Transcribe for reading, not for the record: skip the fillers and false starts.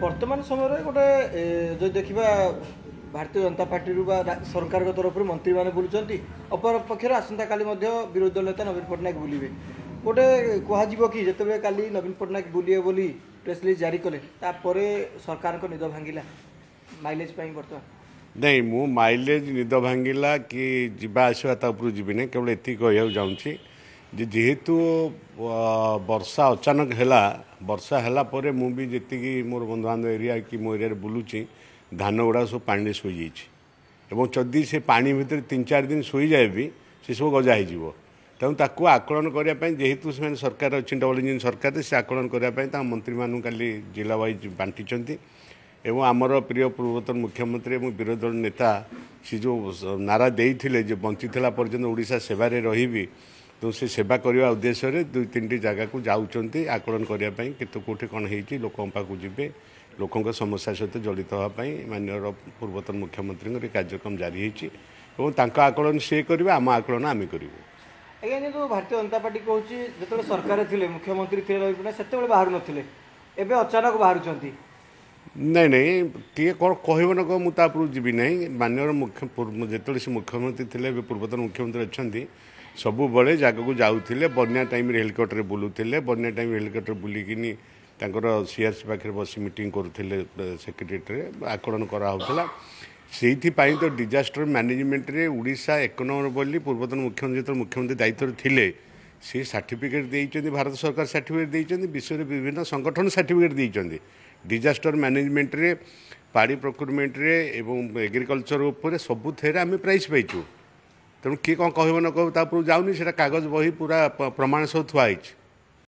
ବର୍ତ୍ତମାନ ସମୟରେ ଗୋଟେ ଯଦି ଦେଖିବା ଭାରତୀୟ ଜନତା ପାର୍ଟିରୁ ବା ସରକାରଙ୍କ ତରଫରୁ ମନ୍ତ୍ରୀମାନେ ବୁଲୁଛନ୍ତି, ଅପରପକ୍ଷରେ ଆସନ୍ତାକାଲି ମଧ୍ୟ ବିରୋଧୀ ଦଳ ନେତା ନବୀନ ପଟ୍ଟନାୟକ ବୁଲିବେ। ଗୋଟେ କୁହାଯିବ କି ଯେତେବେଳେ କାଲି ନବୀନ ପଟ୍ଟନାୟକ ବୁଲିବେ ବୋଲି ପ୍ରେସ୍ ରିଲିଜ୍ ଜାରି କଲେ, ତାପରେ ସରକାରଙ୍କ ନିଦ ଭାଙ୍ଗିଲା ମାଇଲେଜ ପାଇଁ। ବର୍ତ୍ତମାନ नहीं मु माइलेज निद भांगिला कि जीवा आसवा उपरू जी नहीं, केवल एति कहू चाहूँगी जेहेतु वर्षा अचानक है, वर्षा है मु भी जी मोर बंधु बांधव एरिया कि मो एरिया बुलूची धान गुड़ा सब पानी शोई जदि से पानी भितर 3-4 दिन शोई जाए भी से सब गजा हो तेणु ताकू आकलन करने जेहेतु से सरकार अच्छी डबल इंजिन सरकार से आकलन करने मंत्री मानू काली जिला वाइज बांटी एवं आमर प्रिय पूर्वतन मुख्यमंत्री और विरोधी दल नेता सी जो नारा देते जो बंची पर्यटन ओडिशा सेवारे रही तो से सेवा करने उद्देश्य 2-3 जगह को जाऊँच आकलन करने केत कौटी कौन हो लोक पाक जी लोकों समस्या सहित जड़ित होगापी माननीय पूर्वतन मुख्यमंत्री कार्यक्रम जारी होती आकलन सी कर आम आकलन आम करूँ। आज्ञा जो भारतीय जनता पार्टी कहूँ जो सरकार थे मुख्यमंत्री थे नवीन पट्टनायक से बाहर नथिले एबे अचानक बाहर नहीं नहीं किए कौन कह न कह मुझे जीवी ना माननीय जो से मुख्यमंत्री थे पूर्वतन मुख्यमंत्री अच्छा सब बड़े जगह को जाऊे बन्या टाइम हेलिकप्टर बुलूले बन्या टाइम हेलिकप्टर बुलिकी सीआरसी पाखे बस मीटिंग करुले सेक्रेटेरिएट आकलन कराला से तो डिजास्टर मैनेजमेंट रे उड़ीसा 1 नंबर बोली पूर्वतन मुख्यमंत्री जो मुख्यमंत्री दायित्व थे सी सर्टिफिकेट देते भारत सरकार सर्टिफिकेट देते विश्व विभिन्न संगठन सर्टिफिकेट देते डिजास्टर मैनेजमेंट रे पाड़ी प्रोक्यूरमेंट रे एवं एग्रीकल्चर उपर सबू थे आम प्राइज पाइचु तेणु किए कौन कह न कह जाऊनी से कागज बही पूरा प्रमाण सब थुआई।